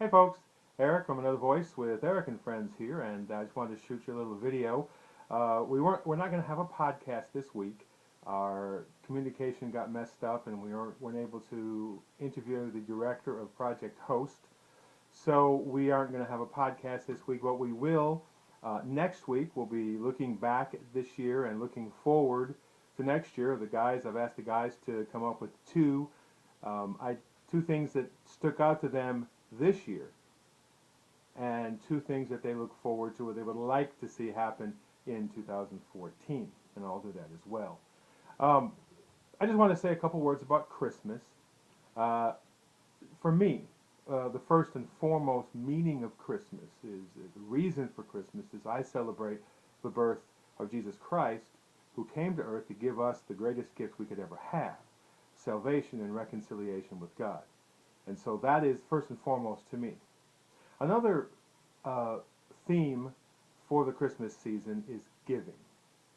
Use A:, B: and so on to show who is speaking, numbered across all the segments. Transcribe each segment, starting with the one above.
A: Hey folks, Eric from Another Voice with Eric and Friends here, and I just wanted to shoot you a little video. We're not going to have a podcast this week. Our communication got messed up, and weren't able to interview the director of Project Host. So we aren't going to have a podcast this week. What we will next week, we'll be looking back at this year and looking forward to next year. I've asked the guys to come up with um, I, two things that stuck out to them this year and two things that they look forward to or they would like to see happen in 2014. And I'll do that as well. Um, I just want to say a couple words about Christmas. Uh, for me, the first and foremost meaning of Christmas is the reason for Christmas is I celebrate the birth of Jesus Christ, who came to earth to give us the greatest gift we could ever have, salvation and reconciliation with God. And so that is first and foremost to me. Another uh, theme for the Christmas season is giving.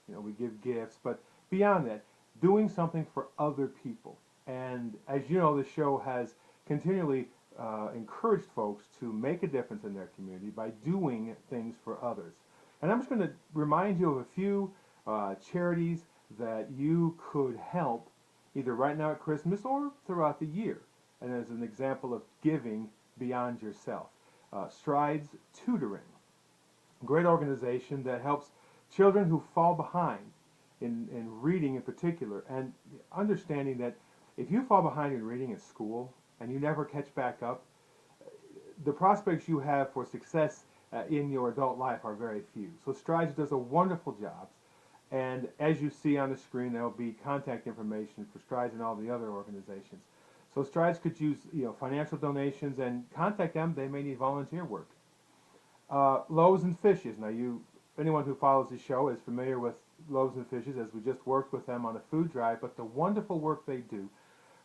A: We give gifts, but beyond that, doing something for other people. And as you know, the show has continually encouraged folks to make a difference in their community by doing things for others. And I'm just going to remind you of a few charities that you could help either right now at Christmas or throughout the year. And as an example of giving beyond yourself. Strides Tutoring, a great organization that helps children who fall behind in reading in particular, and understanding that if you fall behind in reading at school and you never catch back up, the prospects you have for success in your adult life are very few. So Strides does a wonderful job, and as you see on the screen, there will be contact information for Strides and all the other organizations. So Strides could use financial donations and contact them. They may need volunteer work. Loaves and Fishes. Now, anyone who follows the show is familiar with Loaves and Fishes, as we just worked with them on a food drive. But the wonderful work they do,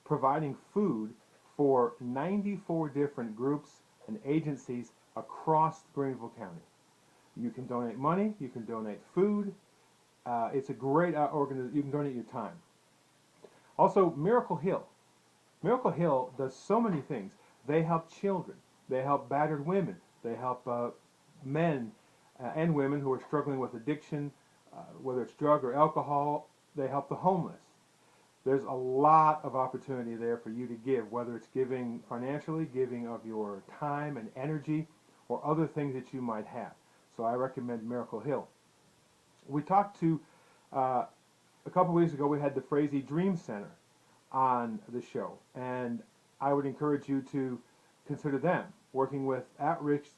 A: providing food for 94 different groups and agencies across Greenville County. You can donate money. You can donate food. It's a great organization. You can donate your time. Also, Miracle Hill. Miracle Hill does so many things. They help children. They help battered women. They help men and women who are struggling with addiction, whether it's drug or alcohol. They help the homeless. There's a lot of opportunity there for you to give, whether it's giving financially, giving of your time and energy, or other things that you might have. So I recommend Miracle Hill. We talked to, a couple weeks ago, we had the Frazee Dream Center on the show, and I would encourage you to consider them, working with at-risk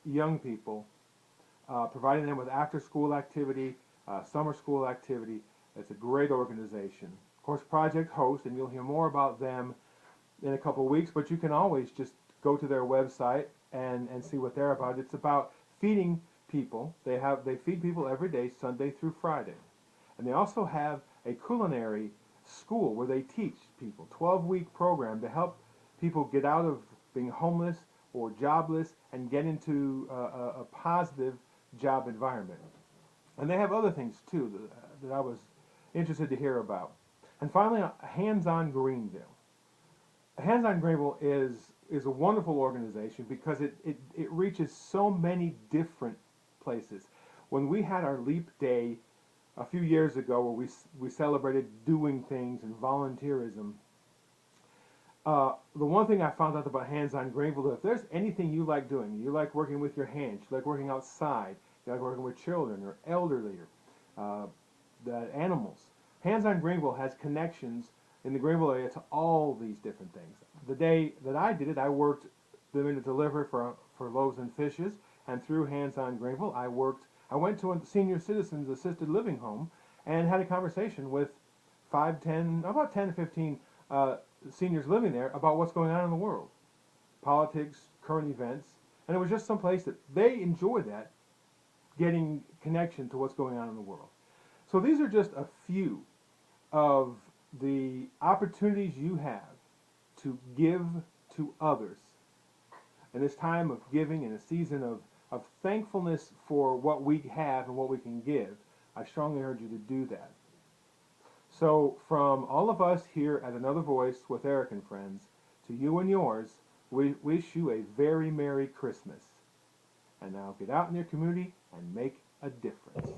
A: young people, providing them with after-school activity, summer school activity. It's a great organization. Of course, Project Host, and you'll hear more about them in a couple of weeks, but you can always just go to their website and see what they're about. It's about feeding people. They feed people every day, Sunday through Friday. And they also have a culinary school where they teach people, 12-week program to help people get out of being homeless or jobless and get into a positive job environment. And they have other things too that I was interested to hear about. And finally, Hands on Greenville. Hands on Greenville is a wonderful organization because it reaches so many different places. When we had our Leap Day a few years ago where we celebrated doing things and volunteerism, the one thing I found out about Hands on Greenville, if there's anything you like doing, you like working with your hands, you like working outside, you like working with children or elderly or the animals, Hands on Greenville has connections in the Greenville area to all these different things. The day that I did it, I worked them in a delivery for Loaves and Fishes, and through Hands on Greenville, I went to a senior citizens assisted living home and had a conversation with about 10 to 15 seniors living there about what's going on in the world, politics, current events, and it was just some place that they enjoy that, getting connection to what's going on in the world. So these are just a few of the opportunities you have to give to others in this time of giving, in a season of thankfulness for what we have and what we can give. I strongly urge you to do that. So from all of us here at Another Voice with Eric and Friends, to you and yours, we wish you a very Merry Christmas. And now get out in your community and make a difference.